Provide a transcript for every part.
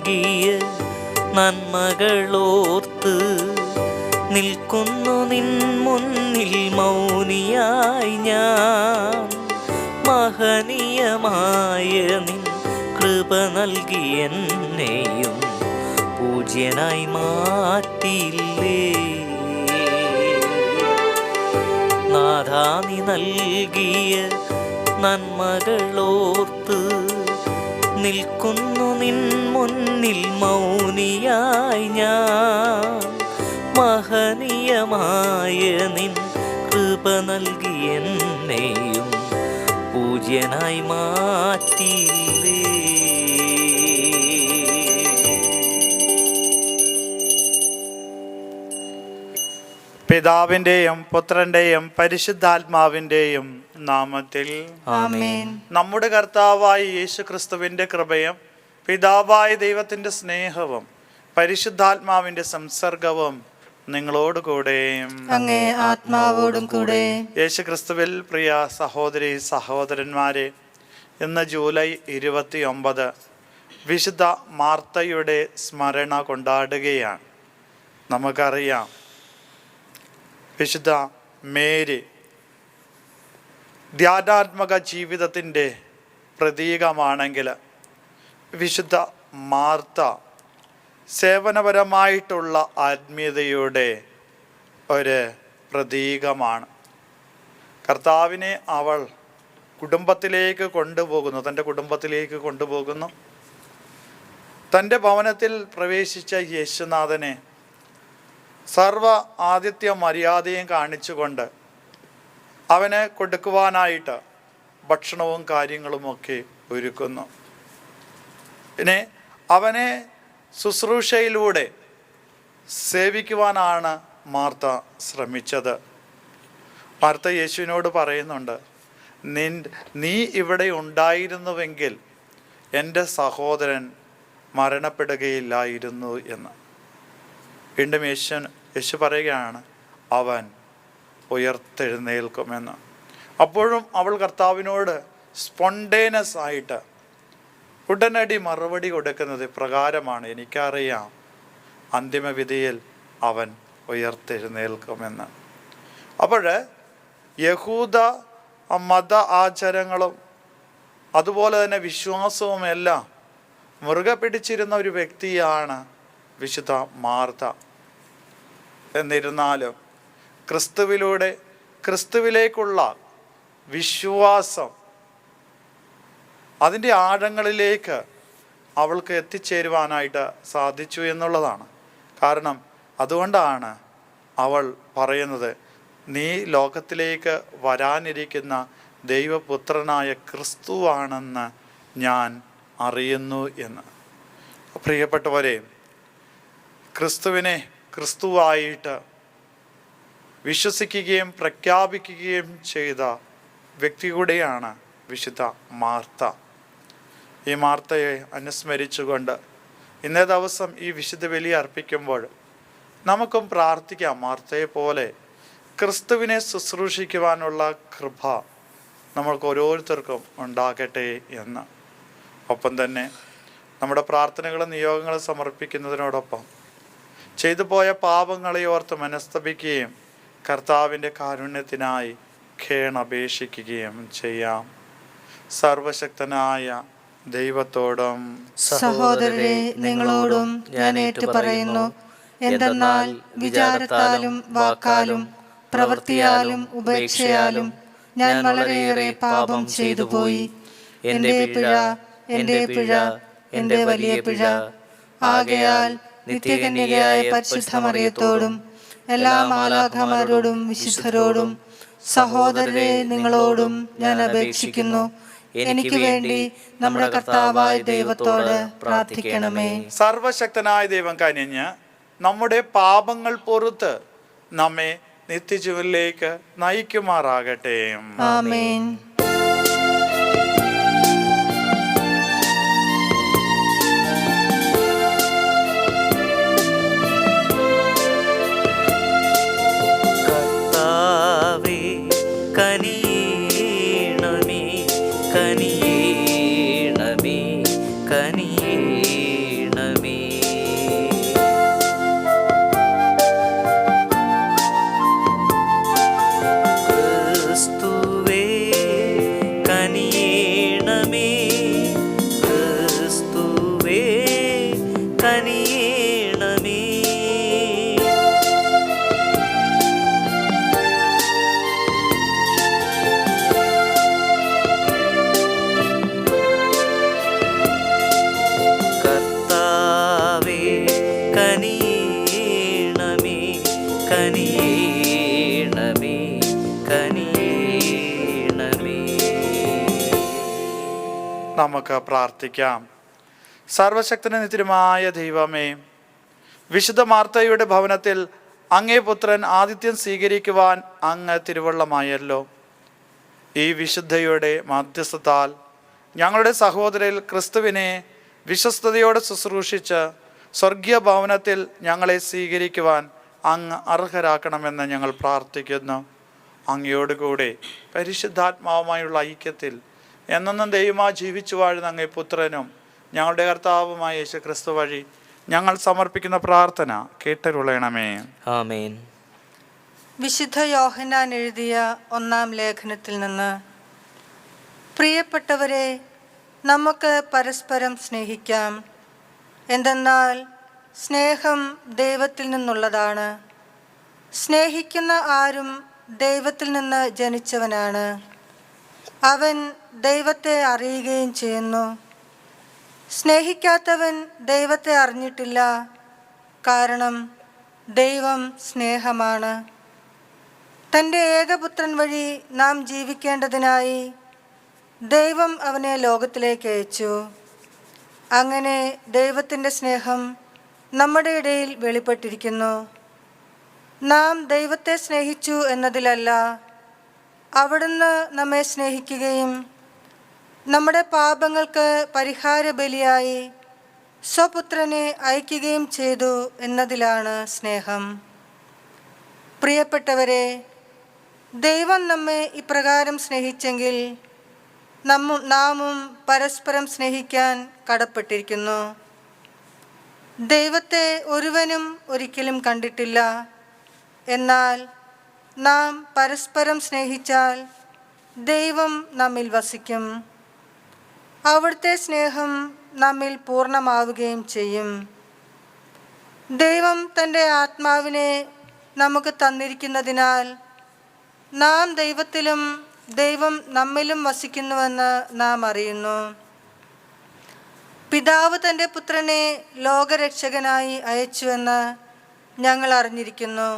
നൽകിയ നന്മകളോർത്ത് നിൽക്കുന്നു നിൻ മുന്നിൽ മൗനിയായി ഞാൻ. മഹനീയമായ നിൻ കൃപ നൽകി എന്നെയും പൂജ്യനായി മാറ്റിയില്ലേ. നാഥാ നീ നൽകിയ നന്മകളോർത്ത് നിൽക്കുന്നു നിൻ മുന്നിൽ മൗനിയായി ഞാൻ. മഹനീയമായ നിൻ കൃപ നൽകി എന്നെയും പൂജ്യനായി മാറ്റിയില്ലേ. പിതാവിൻ്റെയും പുത്രൻ്റെയും പരിശുദ്ധാത്മാവിൻ്റെയും നാമത്തിൽ ആമേൻ. നമ്മുടെ കർത്താവായ യേശു ക്രിസ്തുവിൻ്റെ കൃപയും പിതാവായ ദൈവത്തിൻ്റെ സ്നേഹവും പരിശുദ്ധാത്മാവിൻ്റെ സംസർഗവും നിങ്ങളോടുകൂടെ അങ്ങേ ആത്മാവോടും കൂടെ. യേശു ക്രിസ്തുവിൽ പ്രിയ സഹോദരി സഹോദരന്മാരെ, ഇന്ന് ജൂലൈ 29 വിശുദ്ധ മാർത്തയുടെ സ്മരണ കൊണ്ടാടുകയാണ്. നമുക്കറിയാം, വിശുദ്ധ മേരി ധ്യാനാത്മക ജീവിതത്തിൻ്റെ പ്രതീകമാണെങ്കിൽ വിശുദ്ധ മാർത്ത സേവനപരമായിട്ടുള്ള ആത്മീയതയുടെ ഒരു പ്രതീകമാണ്. കർത്താവിനെ അവൾ കുടുംബത്തിലേക്ക് കൊണ്ടുപോകുന്നു, തൻ്റെ കുടുംബത്തിലേക്ക് കൊണ്ടുപോകുന്നു. തൻ്റെ ഭവനത്തിൽ പ്രവേശിച്ച യേശുനാഥനെ സർവ ആതിഥ്യ മര്യാദയും കാണിച്ചുകൊണ്ട് അവന് കൊടുക്കുവാനായിട്ട് ഭക്ഷണവും കാര്യങ്ങളുമൊക്കെ ഒരുക്കുന്നു. പിന്നെ അവനെ ശുശ്രൂഷയിലൂടെ സേവിക്കുവാനാണ് മാർത്ത ശ്രമിച്ചത്. മാർത്ത യേശുവിനോട് പറയുന്നുണ്ട്, നീ ഇവിടെ ഉണ്ടായിരുന്നുവെങ്കിൽ എൻ്റെ സഹോദരൻ മരണപ്പെടുകയില്ലായിരുന്നു എന്ന്. വീണ്ടും യേശു പറയുകയാണ്, അവൻ ഉയർത്തെഴുന്നേൽക്കുമെന്ന്. അപ്പോഴും അവൾ കർത്താവിനോട് സ്പോണ്ടേനസ് ആയിട്ട് ഉടനടി മറുപടി കൊടുക്കുന്നത് പ്രകാരമാണ്, എനിക്കറിയാം അന്തിമവിധിയിൽ അവൻ ഉയർത്തെഴുന്നേൽക്കുമെന്ന്. അപ്പോൾ യഹൂദ മത ആചാരങ്ങളും അതുപോലെ തന്നെ വിശ്വാസവും എല്ലാം മുറുകെ പിടിച്ചിരുന്ന ഒരു വ്യക്തിയാണ് വിശുദ്ധ മാർത്ത. എന്നിരുന്നാലും ക്രിസ്തുവിലേക്കുള്ള വിശ്വാസം, അതിൻ്റെ ആഴങ്ങളിലേക്ക് അവൾക്ക് എത്തിച്ചേരുവാനായിട്ട് സാധിച്ചു എന്നുള്ളതാണ്. കാരണം അതുകൊണ്ടാണ് അവൾ പറയുന്നത്, നീ ലോകത്തിലേക്ക് വരാനിരിക്കുന്ന ദൈവപുത്രനായ ക്രിസ്തുവാണെന്ന് ഞാൻ അറിയുന്നു എന്ന്. പ്രിയപ്പെട്ടവരെ, ക്രിസ്തുവിനെ ക്രിസ്തുവായിട്ട് വിശ്വസിക്കുകയും പ്രഖ്യാപിക്കുകയും ചെയ്ത വ്യക്തി കൂടെയാണ് വിശുദ്ധ മാർത്ത. ഈ മാർത്തയെ അനുസ്മരിച്ചുകൊണ്ട് ഇന്നേ ദിവസം ഈ വിശുദ്ധ ബലി അർപ്പിക്കുമ്പോൾ നമുക്കും പ്രാർത്ഥിക്കാം, മാർത്തയെ പോലെ ക്രിസ്തുവിനെ ശുശ്രൂഷിക്കുവാനുള്ള കൃപ നമ്മൾക്ക് ഓരോരുത്തർക്കും ഉണ്ടാകട്ടെ എന്ന്. ഒപ്പം തന്നെ നമ്മുടെ പ്രാർത്ഥനകളും നിയോഗങ്ങളും സമർപ്പിക്കുന്നതിനോടൊപ്പം ചെയ്തു പോയ പാപങ്ങളെ ഓർത്ത് മനസ്തപിക്കുകയും കർത്താവിൻ്റെ കാരുണ്യത്തിനായി ഖേണപേക്ഷിക്കുകയും ചെയ്യാം. സർവശക്തനായ ദൈവത്തോടും സഹോദരരെ നിങ്ങളോടും ഞാൻ ഏറ്റുപറയുന്നു. എന്തെന്നാൽ വിചാരത്താലും വാക്കാലും പ്രവൃത്തിയാലും ഉപേക്ഷയാലും ഞാൻ വളരെയേറെ പാപം ചെയ്തു പോയി. എൻ്റെ പിഴ, എൻ്റെ വലിയ പിഴ. ആകയാൽ നിത്യകന്യകയായ പരിശുദ്ധ മറിയത്തോടും എല്ലാ മാലാഖമാരോടും വിശുദ്ധരോടും സഹോദരരെ നിങ്ങളോടും ഞാൻ അപേക്ഷിക്കുന്നു, എനിക്ക് വേണ്ടി നമ്മുടെ കർത്താവായ ദൈവത്തോട് പ്രാർത്ഥിക്കണമേ. സർവശക്തനായ ദൈവം കനിഞ്ഞ് നമ്മുടെ പാപങ്ങൾ പൊറുത്ത് നമ്മെ നിത്യജീവനിലേക്ക് നയിക്കുമാറാകട്ടെ. ആമേൻ. കനിയേണമേ, കനിയേണമേ, കനിയേണമേ. കനിയേണമേ. കർത്താവേ കനിയേണമേ, കനിയേണമേ, കനിയേണമേ. നമുക്ക് പ്രാർത്ഥിക്കാം. സർവശക്തന് നിത്യമായ ദൈവമേ, വിശുദ്ധ മാർത്തയുടെ ഭവനത്തിൽ അങ്ങേ പുത്രൻ ആതിഥ്യം സ്വീകരിക്കുവാൻ അങ്ങ് തിരുവള്ളമായല്ലോ. ഈ വിശുദ്ധയുടെ മധ്യസ്ഥത്താൽ ഞങ്ങളുടെ സഹോദരൻ ക്രിസ്തുവിനെ വിശ്വസ്തയോടെ ശുശ്രൂഷിച്ച് സ്വർഗീയ ഭവനത്തിൽ ഞങ്ങളെ സ്വീകരിക്കുവാൻ അങ്ങ് അർഹരാക്കണമെന്ന് ഞങ്ങൾ പ്രാർത്ഥിക്കുന്നു. അങ്ങയോടുകൂടെ പരിശുദ്ധാത്മാവുമായുള്ള ഐക്യത്തിൽ എന്നെന്നും ദൈവമായി ജീവിച്ചു വാഴുന്ന അങ്ങേ പുത്രനും ഞങ്ങളുടെ കർത്താവുമായ യേശു ക്രിസ്തു വഴി ഞങ്ങൾ സമർപ്പിക്കുന്ന പ്രാർത്ഥന കേട്ടരുളയണമേ. ആമേൻ. വിശുദ്ധ യോഹന്നാൻ എഴുതിയ 1-ാം ലേഖനത്തിൽ നിന്ന്: പ്രിയപ്പെട്ടവരെ, നമുക്ക് പരസ്പരം സ്നേഹിക്കാം. എന്തെന്നാൽ സ്നേഹം ദൈവത്തിൽ നിന്നുള്ളതാണ്. സ്നേഹിക്കുന്ന ആരും ദൈവത്തിൽ നിന്ന് ജനിച്ചവനാണ്. അവൻ ദൈവത്തെ അറിയുകയും ചെയ്യുന്നു. സ്നേഹിക്കാത്തവൻ ദൈവത്തെ അറിഞ്ഞിട്ടില്ല, കാരണം ദൈവം സ്നേഹമാണ്. തൻ്റെ ഏകപുത്രൻ വഴി നാം ജീവിക്കേണ്ടതിനായി ദൈവം അവനെ ലോകത്തിലേക്ക് അയച്ചു. അങ്ങനെ ദൈവത്തിൻ്റെ സ്നേഹം നമ്മുടെ ഇടയിൽ വെളിപ്പെട്ടിരിക്കുന്നു. നാം ദൈവത്തെ സ്നേഹിച്ചു എന്നതിലല്ല, അവിടുന്ന് നമ്മെ സ്നേഹിക്കുകയും നമ്മുടെ പാപങ്ങൾക്ക് പരിഹാര ബലിയായി സ്വപുത്രനെ അയക്കുകയും ചെയ്തു എന്നതിലാണ് സ്നേഹം. പ്രിയപ്പെട്ടവരെ, ദൈവം നമ്മെ ഇപ്രകാരം സ്നേഹിച്ചെങ്കിൽ നാമും പരസ്പരം സ്നേഹിക്കാൻ കടപ്പെട്ടിരിക്കുന്നു. ദൈവത്തെ ഒരുവനും ഒരിക്കലും കണ്ടിട്ടില്ല. എന്നാൽ നാം പരസ്പരം സ്നേഹിച്ചാൽ ദൈവം നമ്മിൽ വസിക്കും. അവിടുത്തെ സ്നേഹം നമ്മിൽ പൂർണ്ണമാവുകയും ചെയ്യും. ദൈവം തൻ്റെ ആത്മാവിനെ നമുക്ക് തന്നിരിക്കുന്നതിനാൽ നാം ദൈവത്തിലും ദൈവം നമ്മിലും വസിക്കുന്നുവെന്ന് നാം അറിയുന്നു. പിതാവ് തൻ്റെ പുത്രനെ ലോകരക്ഷകനായി അയച്ചുവെന്ന് ഞങ്ങൾ അറിഞ്ഞിരിക്കുന്നു.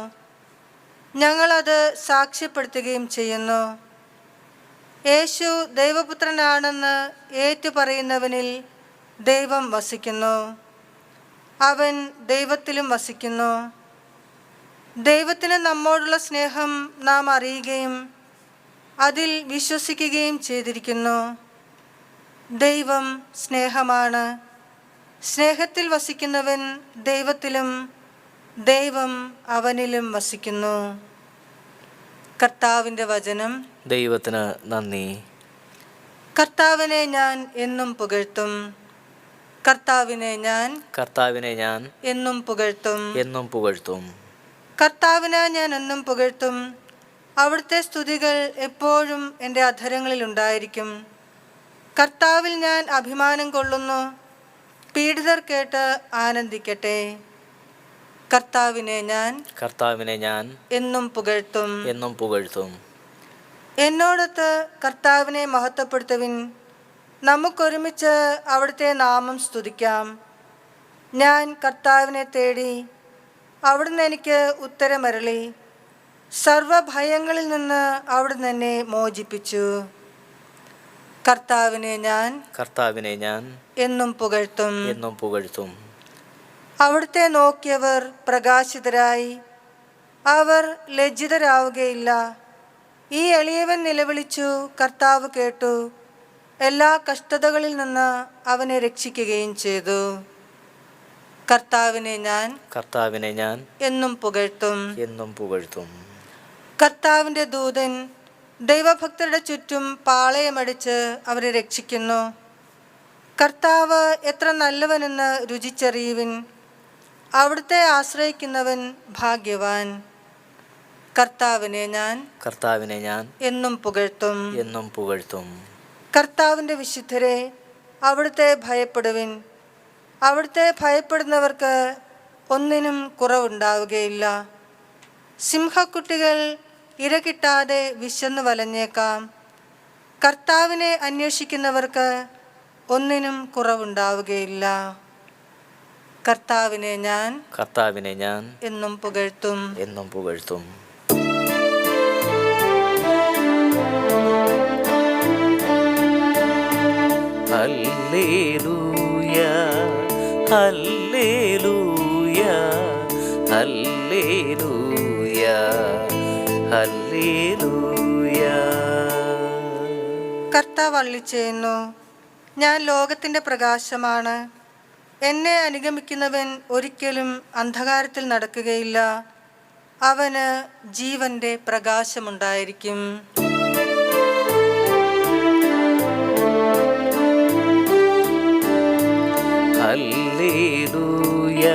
ഞങ്ങളത് സാക്ഷ്യപ്പെടുത്തുകയും ചെയ്യുന്നു. യേശു ദൈവപുത്രനാണെന്ന് ഏറ്റുപറയുന്നവനിൽ ദൈവം വസിക്കുന്നു. അവൻ ദൈവത്തിലും വസിക്കുന്നു. ദൈവത്തിന് നമ്മോടുള്ള സ്നേഹം നാം അറിയുകയും അതിൽ വിശ്വസിക്കുകയും ചെയ്തിരിക്കുന്നു. ദൈവം സ്നേഹമാണ്. സ്നേഹത്തിൽ വസിക്കുന്നവൻ ദൈവത്തിലും ദൈവം അവനിലും വസിക്കുന്നു. കർത്താവിൻ്റെ വചനം. ദൈവത്തിന് നന്ദി. കർത്താവിനെ ഞാൻ എന്നും പുകഴ്ത്തും. കർത്താവിനെ ഞാൻ എന്നും പുകഴ്ത്തും. കർത്താവിനെ ഞാൻ എന്നും പുകഴ്ത്തും. അവിടുത്തെ സ്തുതികൾ എപ്പോഴും എൻ്റെ അധരങ്ങളിൽ ഉണ്ടായിരിക്കും. കർത്താവിൽ ഞാൻ അഭിമാനം കൊള്ളുന്നു. പീഡിതർ കേട്ട് ആനന്ദിക്കട്ടെ. കർത്താവിനെ ഞാൻ എന്നും പുകഴ്ത്തും. എന്നോടൊത്ത് കർത്താവിനെ മഹത്വപ്പെടുത്തുവിൻ. നമുക്കൊരുമിച്ച് അവിടുത്തെ നാമം സ്തുതിക്കാം. ഞാൻ കർത്താവിനെ തേടി, അവിടുന്ന് എനിക്ക് ഉത്തരമരുളി. സർവഭയങ്ങളിൽ നിന്ന് അവിടുന്ന് എന്നെ മോചിപ്പിച്ചു. കർത്താവിനെ ഞാൻ എന്നും പുകഴ്ത്തും. അവിടുത്തെ നോക്കിയവർ പ്രകാശിതരായി, അവർ ലജ്ജിതരാവുകയില്ല. ഈ എളിയവൻ നിലവിളിച്ചു, കർത്താവ് കേട്ടു. എല്ലാ കഷ്ടതകളിൽ നിന്ന് അവനെ രക്ഷിക്കുകയും ചെയ്തു. കർത്താവിനെ ഞാൻ എന്നും പുകഴ്ത്തും. കർത്താവിൻ്റെ ദൂതൻ ദൈവഭക്തരുടെ ചുറ്റും പാളയമടിച്ച് അവരെ രക്ഷിക്കുന്നു. കർത്താവ് എത്ര നല്ലവനെന്ന് രുചിച്ചറിയുവിൻ. അവിടുത്തെ ആശ്രയിക്കുന്നവൻ ഭാഗ്യവാൻ. കർത്താവിനെ ഞാൻ എന്നും പുകഴ്ത്തും. കർത്താവിൻ്റെ വിശുദ്ധരെ, അവിടുത്തെ ഭയപ്പെടുവിൻ. അവിടുത്തെ ഭയപ്പെടുന്നവർക്ക് ഒന്നിനും കുറവുണ്ടാവുകയില്ല. സിംഹക്കുട്ടികൾ ഇര കിട്ടാതെ വിശന്നു വലഞ്ഞേക്കാം. കർത്താവിനെ അന്വേഷിക്കുന്നവർക്ക് ഒന്നിനും കുറവുണ്ടാവുകയില്ല. കർത്താവിനെ ഞാൻ എന്നും പുകഴ്ത്തും. ഹല്ലേലൂയ ഹല്ലേലൂയ ഹല്ലേലൂയ ഹല്ലേലൂയ. കർത്താവ് അരുളിച്ചെയ്യുന്നു, ഞാൻ ലോകത്തിൻ്റെ പ്രകാശമാണ്. എന്നെ അനുഗമിക്കുന്നവൻ ഒരിക്കലും അന്ധകാരത്തിൽ നടക്കുകയില്ല. അവന് ജീവന്റെ പ്രകാശമുണ്ടായിരിക്കും. ഹല്ലേലൂയ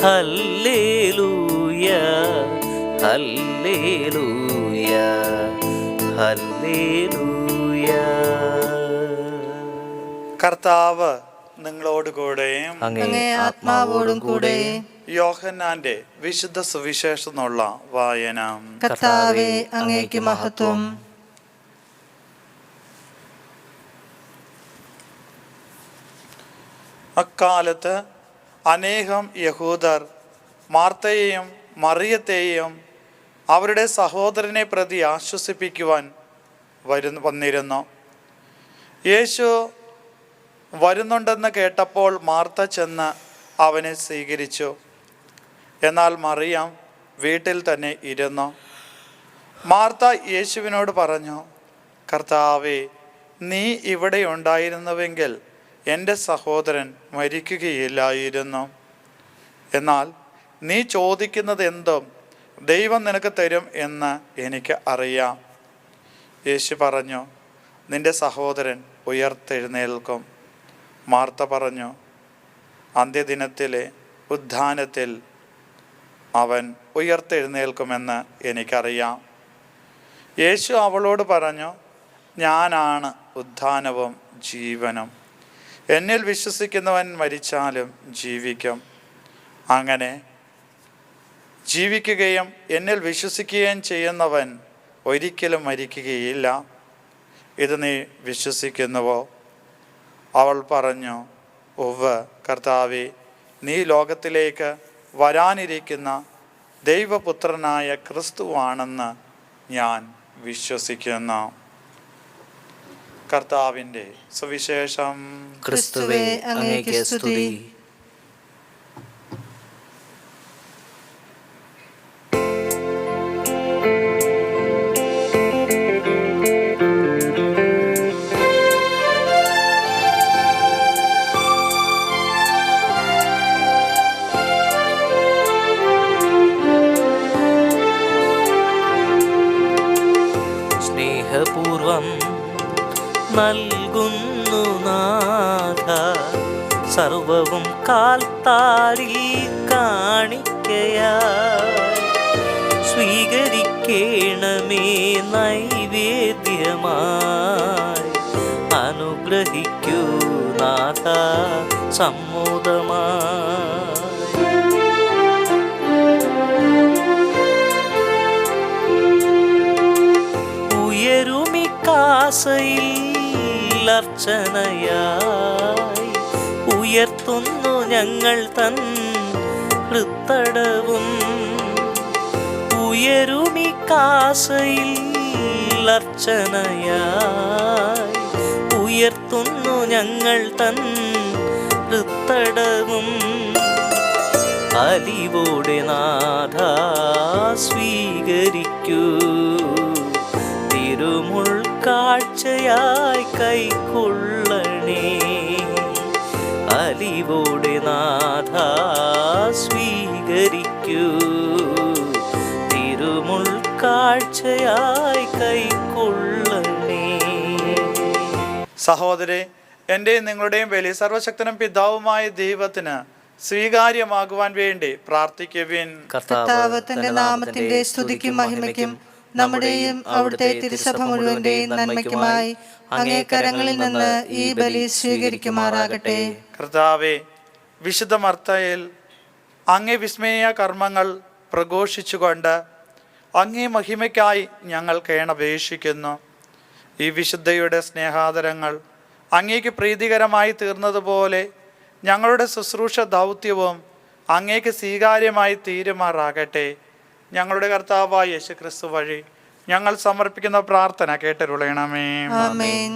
ഹല്ലേലൂയ ഹല്ലേലൂയ ഹല്ലേലൂയ. കർത്താവ് നിങ്ങളോടുകൂടെ അങ്ങേ ആത്മാവോടും കൂടെ. യോഹന്നാന്റെ വിശുദ്ധ സുവിശേഷം എന്നുള്ള വായന. കർത്താവേ, അങ്ങേക്ക് മഹത്വം. അക്കാലത്ത് അനേകം യഹൂദർ മാർത്തയെയും മറിയത്തെയും അവരുടെ സഹോദരനെ പ്രതി ആശ്വസിപ്പിക്കുവാൻ വന്നിരുന്നു. യേശു വരുന്നുണ്ടെന്ന് കേട്ടപ്പോൾ മാർത്ത ചെന്ന് അവനെ സ്വീകരിച്ചു. എന്നാൽ മറിയം വീട്ടിൽ തന്നെ ഇരുന്നു. മാർത്ത യേശുവിനോട് പറഞ്ഞു, കർത്താവേ, നീ ഇവിടെ ഉണ്ടായിരുന്നുവെങ്കിൽ എൻ്റെ സഹോദരൻ മരിക്കുകയില്ലായിരുന്നു. എന്നാൽ നീ ചോദിക്കുന്നത് എന്തും ദൈവം നിനക്ക് തരും എന്ന് എനിക്ക് അറിയാം. യേശു പറഞ്ഞു, നിന്റെ സഹോദരൻ ഉയർത്തെഴുന്നേൽക്കും. മാർത്ത പറഞ്ഞു, അന്ത്യദിനത്തിലെ ഉത്ഥാനത്തിൽ അവൻ ഉയർത്തെഴുന്നേൽക്കുമെന്ന് എനിക്കറിയാം. യേശു അവളോട് പറഞ്ഞു, ഞാനാണ് ഉത്ഥാനവും ജീവനും. എന്നിൽ വിശ്വസിക്കുന്നവൻ മരിച്ചാലും ജീവിക്കും. അങ്ങനെ ജീവിക്കുകയും എന്നിൽ വിശ്വസിക്കുകയും ചെയ്യുന്നവൻ ഒരിക്കലും മരിക്കുകയില്ല. ഇത് നീ വിശ്വസിക്കുന്നുവോ? അവൾ പറഞ്ഞു, ഉവ്വ് കർത്താവേ, നീ ലോകത്തിലേക്ക് വരാനിരിക്കുന്ന ദൈവപുത്രനായ ക്രിസ്തുവാണെന്ന് ഞാൻ വിശ്വസിക്കുന്നു. കർത്താവിൻ്റെ സുവിശേഷം. ക്രിസ്തുവേ, അങ്ങേക്ക് സ്തുതി. സ്നേഹപൂർവം നൽകുന്നു നാഥ സർവവും കാൽത്താരിൽ കാണിക്കയായി. സ്വീകരിക്കേണമേ നൈവേദ്യമായി. അനുഗ്രഹിക്കൂ നാഥ സമ്മോദമായി. ഉയരുമിക്കാസയിൽ അർച്ചനയായി ഉയർത്തുന്നു ഞങ്ങൾ തൻ ഹൃത്തടവും. ഉയരുമിക്കാസയിൽ അർച്ചനയായി ഉയർത്തുന്നു ഞങ്ങൾ തൻ ഹൃത്തടവും. അലിവോടെ നാഥ സ്വീകരിക്കൂ. തിരുമുൾക്കാഴ്ചയായി കൈക്കൊള്ളണേ. അലിവോടെ നാഥ സ്വീകരിക്കൂ. തിരുമുൾക്കാഴ്ചയായി കൈക്കൊള്ളണേ. സഹോദരേ, എൻ്റെയും നിങ്ങളുടെയും ബലി സർവശക്തനും പിതാവുമായ ദൈവത്തിന് സ്വീകാര്യമാകുവാൻ വേണ്ടി പ്രാർത്ഥിക്കുവിൻ. കർത്താവ് തന്റെ നാമത്തിന്റെ സ്തുതിക്കും മഹിമയ്ക്കും നമ്മുടെയും അവിടുത്തെ തിരുസഭ മുഴുവന്റെയും നന്മയ്ക്കുമായി അങ്ങേ കരങ്ങളിൽ നിന്ന് ഈ ബലി സ്വീകരിക്കുമാറാകട്ടെ. കർത്താവേ, വിശുദ്ധ മർത്തയിൽ അങ്ങേ വിസ്മയ കർമ്മങ്ങൾ പ്രഘോഷിച്ചുകൊണ്ട് അങ്ങേ മഹിമയ്ക്കായി ഞങ്ങൾ കേണപേക്ഷിക്കുന്നു. ഈ വിശുദ്ധയുടെ സ്നേഹാദരങ്ങൾ അങ്ങേക്ക് പ്രീതികരമായി തീർന്നതുപോലെ ഞങ്ങളുടെ ശുശ്രൂഷ ദൗത്യവും അങ്ങേക്ക് സ്വീകാര്യമായി തീരുമാറാകട്ടെ. ഞങ്ങളുടെ കർത്താവായ യേശുക്രിസ്തു വഴി ഞങ്ങൾ സമർപ്പിക്കുന്ന പ്രാർത്ഥന കേട്ടരുളയണമേ. ആമേൻ.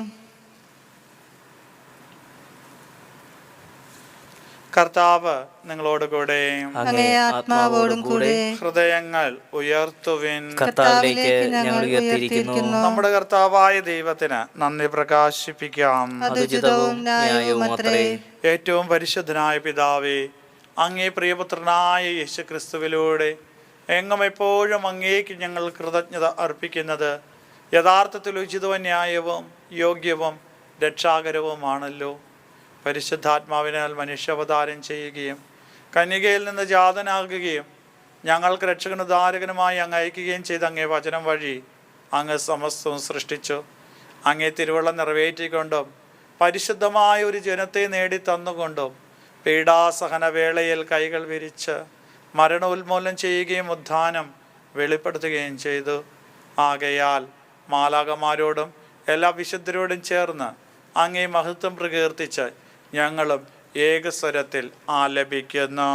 കർത്താവ് നിങ്ങളോട് കൂടെ. അങ്ങേ ആത്മാവോടും കൂടെ. ഹൃദയങ്ങൾ ഉയർത്തുവിൻ. കർത്താവിലേക്ക് ഞങ്ങൾ ഉയർത്തിയിരിക്കുന്നു. നമ്മുടെ കർത്താവായ ദൈവത്തിന് നന്ദി പ്രകാശിപ്പിക്കാം. അത് ഉചിതവും ന്യായവുമത്രേ. ഏറ്റവും പരിശുദ്ധനായ പിതാവേ, അങ്ങേ പ്രിയപുത്രനായ യേശുക്രിസ്തുവിലൂടെ എങ്ങും എപ്പോഴും അങ്ങേക്ക് ഞങ്ങൾ കൃതജ്ഞത അർപ്പിക്കുന്നത് യഥാർത്ഥത്തിൽ ഉചിതവും ന്യായവും യോഗ്യവും രക്ഷാകരവുമാണല്ലോ. പരിശുദ്ധാത്മാവിനാൽ മനുഷ്യാവതാരം ചെയ്യുകയും കന്യകയിൽ നിന്ന് ജാതനാകുകയും ഞങ്ങൾക്ക് രക്ഷകനും ഉദ്ധാരകനുമായി അങ്ങ് അയക്കുകയും ചെയ്ത് അങ്ങേ വചനം വഴി അങ്ങ് സമസ്തവും സൃഷ്ടിച്ചു. അങ്ങേ തിരുവള്ളം നിറവേറ്റിക്കൊണ്ടും പരിശുദ്ധമായ ഒരു ജനത്തെ നേടിത്തന്നുകൊണ്ടും പീഡാസഹന വേളയിൽ കൈകൾ വിരിച്ച് മരണോന്മൂലനം ചെയ്യുകയും ഉദ്ധാനം വെളിപ്പെടുത്തുകയും ചെയ്തു. ആകയാൽ മാലാഖമാരോടും എല്ലാ വിശുദ്ധരോടും ചേർന്ന് അങ്ങേ മഹത്വം പ്രകീർത്തിച്ച് ഞങ്ങളും ഏകസ്വരത്തിൽ ആലപിക്കുന്നു.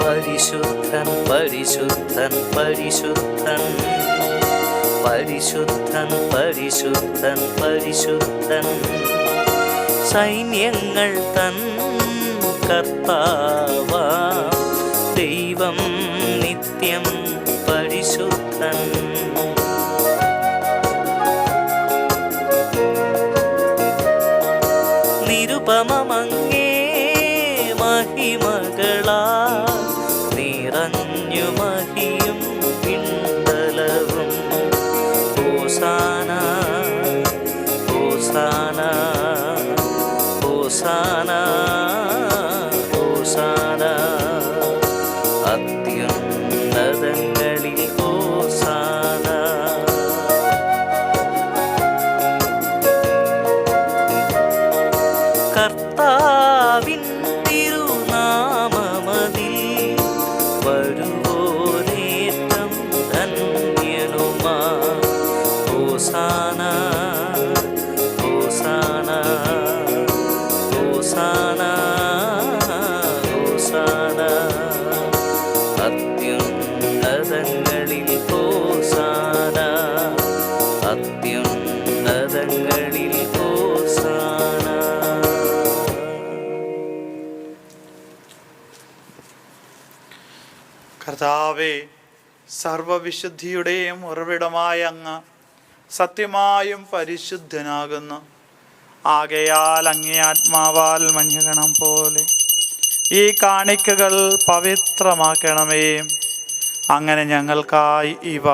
പരിശുദ്ധൻ പരിശുദ്ധൻ പരിശുദ്ധൻ പരിശുദ്ധൻ പരിശുദ്ധൻ പരിശുദ്ധൻ സൈന്യങ്ങൾ തൻ കർത്താവാ ദൈവം നിത്യം പരിശുദ്ധൻ. നിരുപമങ്ങേ മഹിമകളാ നിറഞ്ഞു മഹിയും പിണ്ടലവും. ഹോസാന ഹോസാന ഹോസാന ഹോസാന അത്യുന്നതങ്ങളിൽ ഹോസാന. കർത്താവിൻ തിരുനാമമതിൽ വരുവോരേറ്റം ധന്യനുമാ. ഹോസാന ഹോസാന ഹോസാന ഹോസാന അത്യുന്നതങ്ങളിൽ ഹോസാന അത്യുന്നതങ്ങളിൽ ഹോസാന. കർത്താവേ, സർവവിശുദ്ധിയുടെയും ഉറവിടമായ അങ്ങ് സത്യമായും പരിശുദ്ധനാകുന്നു. ആകയാൽ അങ്ങേ ആത്മാവാൽ മഞ്ഞുകണം പോലെ ഈ കാണിക്കകൾ പവിത്രമാക്കണമേ. അങ്ങനെ ഞങ്ങൾക്കായി ഇവ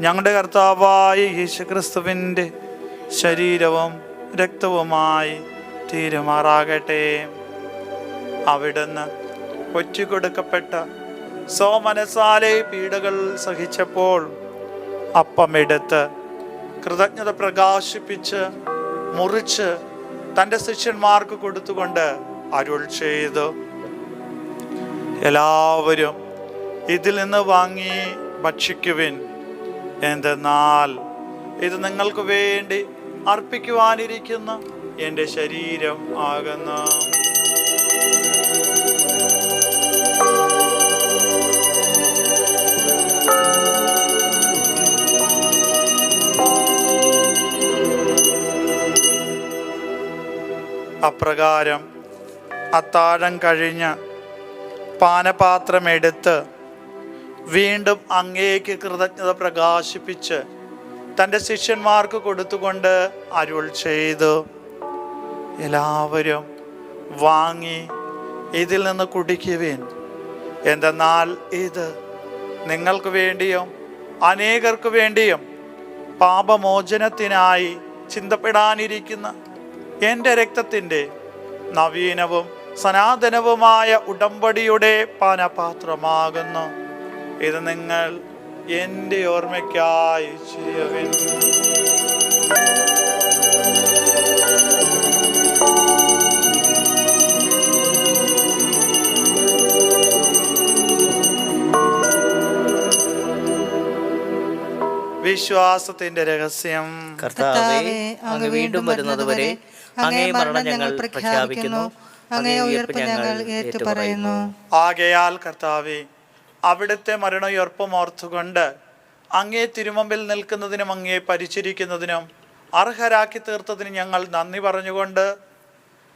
ഞങ്ങളുടെ കർത്താവായ യേശുക്രിസ്തുവിൻ്റെ ശരീരവും രക്തവുമായി തീരുമാറാകട്ടെ. അവിടുന്ന് ഒറ്റുകൊടുക്കപ്പെട്ട സോമനസാലെ പീഡകൾ സഹിച്ചപ്പോൾ അപ്പമെടുത്ത് കൃതജ്ഞത പ്രകാശിപ്പിച്ച് മുറിച്ച് തൻ്റെ ശിഷ്യന്മാർക്ക് കൊടുത്തുകൊണ്ട് അരുൾ ചെയ്തു, എല്ലാവരും ഇതിൽ നിന്ന് വാങ്ങി ഭക്ഷിക്കുവിൻ. എന്തെന്നാൽ ഇത് നിങ്ങൾക്ക് വേണ്ടി അർപ്പിക്കുവാനിരിക്കുന്ന എൻ്റെ ശരീരം ആകുന്നു. അപ്രകാരം അത്താഴം കഴിഞ്ഞ് പാനപാത്രമെടുത്ത് വീണ്ടും അങ്ങേക്ക് കൃതജ്ഞത പ്രകാശിപ്പിച്ച് തൻ്റെ ശിഷ്യന്മാർക്ക് കൊടുത്തുകൊണ്ട് അരുൾ ചെയ്തു, എല്ലാവരും വാങ്ങി ഇതിൽ നിന്ന് കുടിക്കുവിൻ. എന്തെന്നാൽ ഇത് നിങ്ങൾക്ക് വേണ്ടിയും അനേകർക്ക് വേണ്ടിയും പാപമോചനത്തിനായി ചിന്തപ്പെടാനിരിക്കുന്ന എൻ്റെ രക്തത്തിൻ്റെ നവീനവും സനാതനവുമായ ഉടമ്പടിയുടെ പാനപാത്രമാകുന്നു. ഇത് നിങ്ങൾ എൻ്റെ ഓർമ്മയ്ക്കായി ചെയ്യുവിൻ. വിശ്വാസത്തിന്റെ രഹസ്യം. കർത്താവേ, അങ്ങ് വീണ്ടും വരുന്നതുവരെ അങ്ങേ മരണം ഞങ്ങൾ പ്രഖ്യാപിക്കുന്നു, അങ്ങേ ഉയർപ്പ് ഞങ്ങൾ ഏറ്റുപറയുന്നു. ആകയാൽ കർത്താവേ, അവിടുത്തെ മരണയുയർപ്പും ഓർത്തുകൊണ്ട് അങ്ങേ തിരുമുമ്പിൽ നിൽക്കുന്നതിനും അങ്ങേ പരിചരിക്കുന്നതിനും അർഹരാക്കി തീർത്തതിന് ഞങ്ങൾ നന്ദി പറഞ്ഞുകൊണ്ട്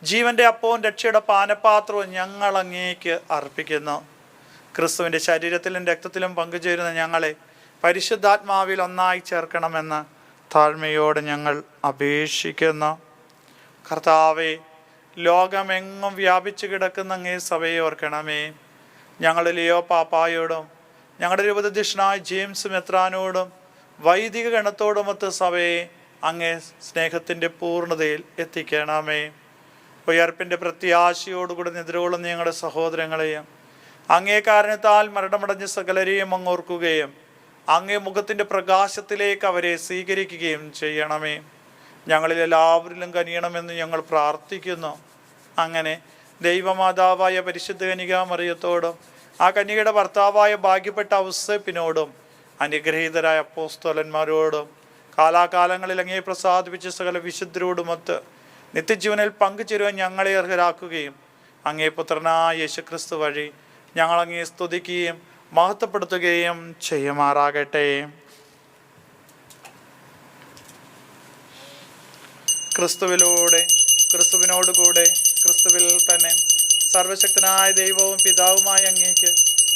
ജീവന്റെ അപ്പവും രക്ഷയുടെ പാനപാത്രവും ഞങ്ങൾ അങ്ങേക്ക് അർപ്പിക്കുന്നു. ക്രിസ്തുവിൻ്റെ ശരീരത്തിലും രക്തത്തിലും പങ്കുചേരുന്ന ഞങ്ങളെ പരിശുദ്ധാത്മാവിൽ ഒന്നായി ചേർക്കണമെന്ന് താഴ്മയോട് ഞങ്ങൾ അപേക്ഷിക്കുന്നു. കർത്താവേ, ലോകമെങ്ങും വ്യാപിച്ചു കിടക്കുന്ന അങ്ങേ സഭയെ ഓർക്കണമേ. ഞങ്ങളുടെ ലിയോ പാപ്പായോടും ഞങ്ങളുടെ രൂപതധ്യക്ഷനായ ജെയിംസ് മെത്രാനോടും വൈദിക ഗണത്തോടുമൊത്ത് സഭയെ അങ്ങേ സ്നേഹത്തിൻ്റെ പൂർണ്ണതയിൽ എത്തിക്കണമേ. ഉയർപ്പിൻ്റെ പ്രത്യാശയോടുകൂടി നിദ്രകൊള്ളുന്ന ഞങ്ങളുടെ സഹോദരങ്ങളെയും അങ്ങേ കാരണത്താൽ മരണമടഞ്ഞ സകലരെയും അങ്ങോർക്കുകയും അങ്ങേ മുഖത്തിൻ്റെ പ്രകാശത്തിലേക്ക് അവരെ സ്വീകരിക്കുകയും ചെയ്യണമേ. ഞങ്ങളിൽ എല്ലാവരിലും കനിയണമെന്ന് ഞങ്ങൾ പ്രാർത്ഥിക്കുന്നു. അങ്ങനെ ദൈവമാതാവായ പരിശുദ്ധ കന്യകാമറിയത്തോടും ആ കന്യകയുടെ ഭർത്താവായ ഭാഗ്യപ്പെട്ട ഔസേപ്പിനോടും അനുഗ്രഹീതരായ അപ്പോസ്തലന്മാരോടും കാലാകാലങ്ങളിൽ അങ്ങേ പ്രസാദിപ്പിച്ച സകല വിശുദ്ധരോടുമൊത്ത് നിത്യജീവനിൽ പങ്കുചേരുവാൻ ഞങ്ങളെ അർഹരാക്കുകയും അങ്ങേ പുത്രനായ യേശുക്രിസ്തു വഴി ഞങ്ങൾ അങ്ങേ സ്തുതിക്കുകയും മഹത്വപ്പെടുത്തുകയും ചെയ്യുമാറാകട്ടെ. ക്രിസ്തുവിലൂടെ, ക്രിസ്തുവിനോടുകൂടെ, ക്രിസ്തുവിൽ തന്നെ സർവശക്തനായ ദൈവവും പിതാവുമായ അങ്ങേക്ക്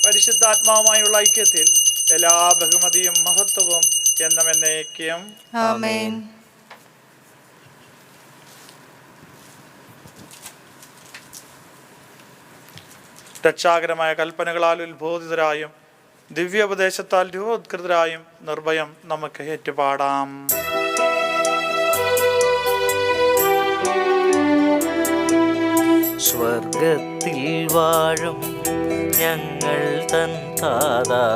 പരിശുദ്ധാത്മാവുമായുള്ള ഐക്യത്തിൽ എല്ലാ ബഹുമതിയും മഹത്വവും എന്നേക്കും ആമേൻ. രക്ഷാകരമായ കൽപ്പനകളാൽ ഉത്ബോധിതരായും ദിവ്യോപദേശത്താൽ രൂപോത്കൃതരായും നിർഭയം നമുക്ക് ഏറ്റുപാടാം. സ്വർഗത്തിൽ വാഴും ഞങ്ങൾ തൻ താതാ,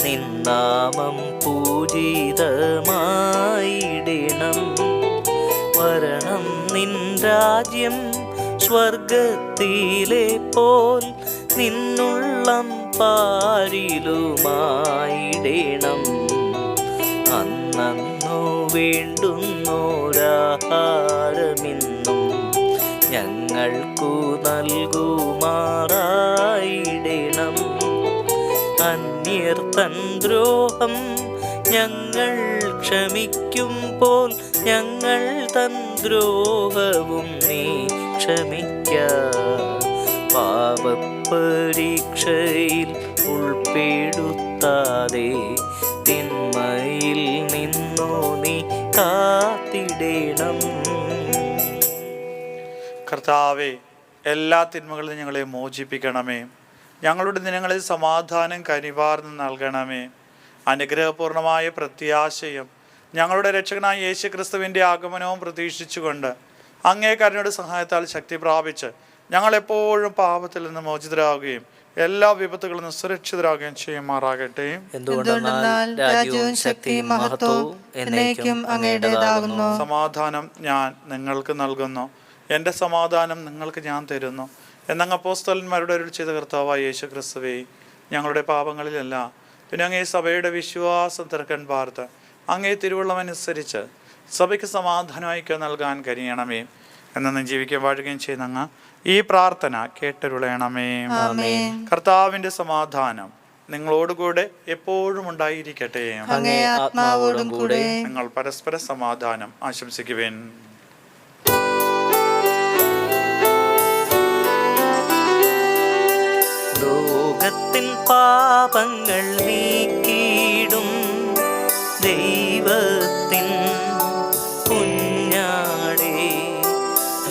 നിന്നാമം പൂജിതമായിടണം. വരണം നിൻ രാജ്യം, സ്വർഗത്തിലെ പോൽ നിന്നുള്ളം പാരിലുമായിടണം. അന്നു വേണ്ടുന്നോരാഹാരമിന്നും ഞങ്ങൾക്കു നൽകുമാറായിടണം. അന്യർ തൻ ദ്രോഹം ഞങ്ങൾ ക്ഷമിക്കുമ്പോൾ ഞങ്ങൾ തൻ ദ്രോഹവും നീ ക്ഷമിക്ക. പാപപരീക്ഷയിൽ ഉൾപ്പെടുത്താതെ തിന്മയിൽ നിന്നു നീ കാത്തിടണം. കർത്താവേ, എല്ലാ തിന്മകളിലും ഞങ്ങളെ മോചിപ്പിക്കണമേ. ഞങ്ങളുടെ ദിനങ്ങളിൽ സമാധാനം കനിവാർന്ന് നൽകണമേ. അനുഗ്രഹപൂർണമായ പ്രത്യാശയും ഞങ്ങളുടെ രക്ഷകനായ യേശു ക്രിസ്തുവിൻ്റെ ആഗമനവും പ്രതീക്ഷിച്ചുകൊണ്ട് അങ്ങേ കരുണയുടെ സഹായത്താൽ ശക്തി പ്രാപിച്ച് ഞങ്ങളെപ്പോഴും പാപത്തിൽ നിന്ന് മോചിതരാകുകയും എല്ലാ വിപത്തുകളിൽ നിന്ന് സുരക്ഷിതരാകുകയും ചെയ്യുമാറാകട്ടെ. എന്തുകൊണ്ടെന്നാൽ രാജ്യവും ശക്തിയും മഹത്വവും എന്നേക്കും അങ്ങയുടേതാകുന്നു. സമാധാനം ഞാൻ നിങ്ങൾക്ക് നൽകുന്നു, എൻ്റെ സമാധാനം നിങ്ങൾക്ക് ഞാൻ തരുന്നു എന്നങ്ങ് അപ്പോസ്തലന്മാരുടെ അരുളി ചെയ്ത കർത്താവായ യേശു ക്രിസ്തുവേ, ഞങ്ങളുടെ പാപങ്ങളിലല്ല പിന്നെ അങ്ങേ സഭയുടെ വിശ്വാസം തിരക്കൻ പാർത്ത് അങ്ങേ തിരുവള്ളമനുസരിച്ച് സഭയ്ക്ക് സമാധാനമായി നൽകാൻ കഴിയണമേ. എന്നും ജീവിക്കാൻ വാഴുകയും ചെയ്യുന്ന അങ്ങ് ഈ പ്രാർത്ഥന കേട്ടരുളയണമേ. കർത്താവിൻ്റെ സമാധാനം നിങ്ങളോടുകൂടെ എപ്പോഴും ഉണ്ടായിരിക്കട്ടെ. നിങ്ങൾ പരസ്പര സമാധാനം ആശംസിക്കുവേൻ. ലോകത്തിൻ പാപങ്ങൾ നീക്കിയിടും ദൈവത്തിൻ കുഞ്ഞാടേ,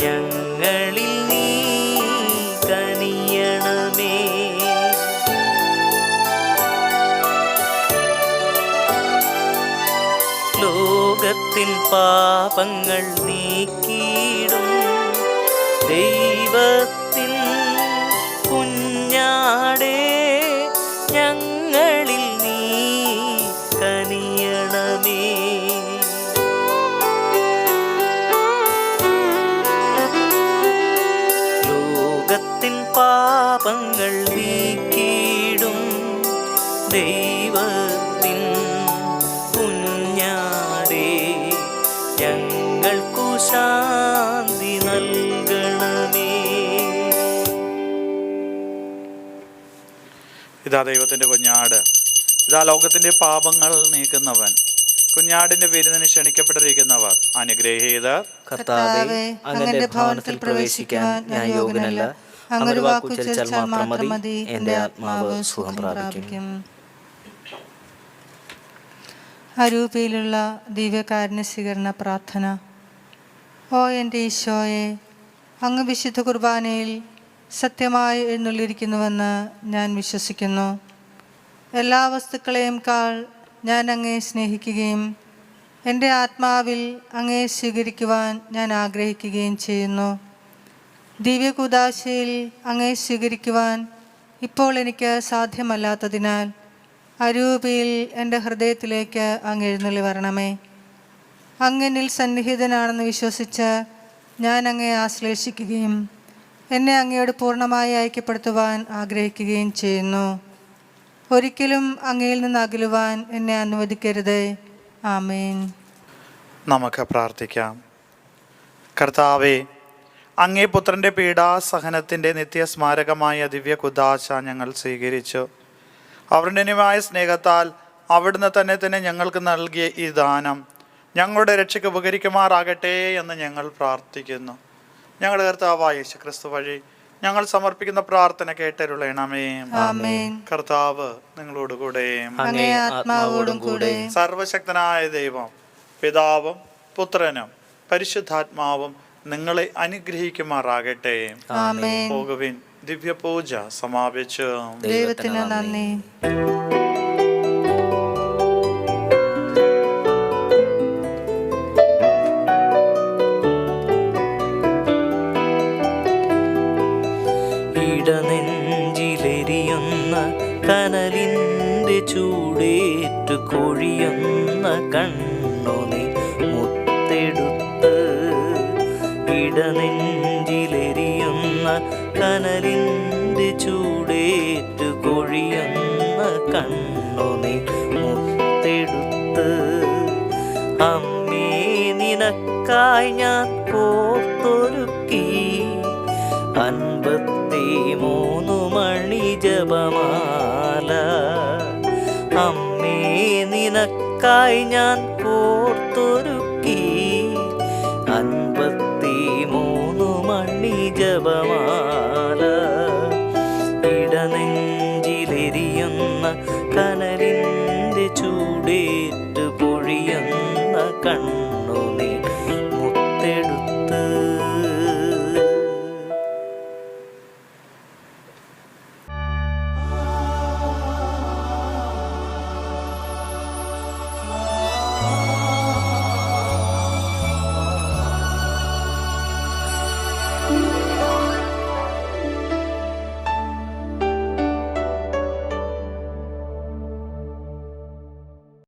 ഞങ്ങളിൽ നീ കനിയണമേ. ലോകത്തിൻ പാപങ്ങൾ നീക്കിയിടും ദൈവത്തിൻ കുഞ്ഞാടേ, ഞങ്ങളിൽ നീ കനിയണമേ. ലോകത്തിൻ പാപങ്ങൾ നീക്കിയിടും ദൈവത്തിൻ കുഞ്ഞാടേ, ഇതാ ദൈവത്തിൻ്റെ കുഞ്ഞാട്, ഇതാ ലോകത്തിൻ്റെ പാപങ്ങൾ നീക്കുന്നവൻ. കുഞ്ഞാടിൻ്റെ വിരുന്നിന് ക്ഷണിക്കപ്പെട്ടിരിക്കുന്നവർ അനുഗ്രഹീതർ. കർത്താവേ, അങ്ങയുടെ ഭവനത്തിൽ പ്രവേശിക്കാൻ ഞാൻ യോഗ്യനല്ല. അങ്ങൊരു വാക്കുച്ചരിച്ചാൽ മാത്രം മതി, എൻ്റെ ആത്മാവ് സുഖം പ്രാപിക്കും. അരൂപിയിലുള്ള ദിവ്യകാരുണ്യ സ്വീകരണ പ്രാർത്ഥന. ഓ എൻ്റെ ഈശോയെ, അങ്ങ് വിശുദ്ധ കുർബാനയിൽ സത്യമായി എഴുന്നള്ളിയിരിക്കുന്നുവെന്ന് ഞാൻ വിശ്വസിക്കുന്നു. എല്ലാ വസ്തുക്കളെയും കാൾ ഞാൻ അങ്ങയെ സ്നേഹിക്കുകയും എൻ്റെ ആത്മാവിൽ അങ്ങയെ സ്വീകരിക്കുവാൻ ഞാൻ ആഗ്രഹിക്കുകയും ചെയ്യുന്നു. ദിവ്യകൂദാശയിൽ അങ്ങയെ സ്വീകരിക്കുവാൻ ഇപ്പോൾ എനിക്ക് സാധ്യമല്ലാത്തതിനാൽ അരൂപിയിൽ എൻ്റെ ഹൃദയത്തിലേക്ക് അങ്ങ് എഴുന്നള്ളി വരണമേ. അങ്ങനിൽ സന്നിഹിതനാണെന്ന് വിശ്വസിച്ച് ഞാൻ അങ്ങയെ ആശ്ലേഷിക്കുകയും എന്നെ അങ്ങയോട് പൂർണ്ണമായി ഐക്യപ്പെടുത്തുവാൻ ആഗ്രഹിക്കുകയും ചെയ്യുന്നു. ഒരിക്കലും അങ്ങയിൽ നിന്ന് അകലുവാൻ എന്നെ അനുവദിക്കരുതേ. ആമേൻ. നമുക്ക് പ്രാർത്ഥിക്കാം. കർത്താവേ, അങ്ങേ പുത്രൻ്റെ പീഡാസഹനത്തിൻ്റെ നിത്യസ്മാരകമായ ദിവ്യ കുദാശ ഞങ്ങൾ സ്വീകരിച്ചു. അവർണ്ണന്യമായ സ്നേഹത്താൽ അവിടുന്ന് തന്നെ ഞങ്ങൾക്ക് നൽകിയ ഈ ദാനം ഞങ്ങളുടെ രക്ഷയ്ക്ക് ഉപകരിക്കുമാറാകട്ടെ എന്ന് ഞങ്ങൾ പ്രാർത്ഥിക്കുന്നു. ഞങ്ങളുടെ കർത്താവായ യേശുക്രിസ്തു വഴി ഞങ്ങൾ സമർപ്പിക്കുന്ന പ്രാർത്ഥന കേട്ടരുളണമേ. കർത്താവ് നിങ്ങളോടുകൂടെ, സർവശക്തനായ ദൈവം പിതാവും പുത്രനും പരിശുദ്ധാത്മാവും നിങ്ങളെ അനുഗ്രഹിക്കുമാറാകട്ടെ. പോകുവിൻ, ദിവ്യപൂജ സമാപിച്ചു. ദൈവത്തിന് നന്ദി. ഇടനെഞ്ചിലെരിയുന്ന കനലിൻ്റെ ചൂടേറ്റു കൊഴിയുന്ന കണ്ണുനീ മുത്തെടുത്ത്. ഇടനെഞ്ചിലെരിയുന്ന കനലിൻ്റെ ചൂടേറ്റു കൊഴിയുന്ന കണ്ണുനീ മുത്തെടുത്ത്. അമ്മേ, നിനക്കായി ഞാൻ കോർത്തൊരുക്കി 53 മണി ജപമാല. അമ്മേ, നിനക്കായി ഞാൻ കോർത്തൊരുക്കി 53 മണി ജപമാല. ഇടനെഞ്ചിലെരിയുന്ന കനലിൻ്റെ ചൂടേറ്റ് പൊഴിയുന്ന കണ്ണു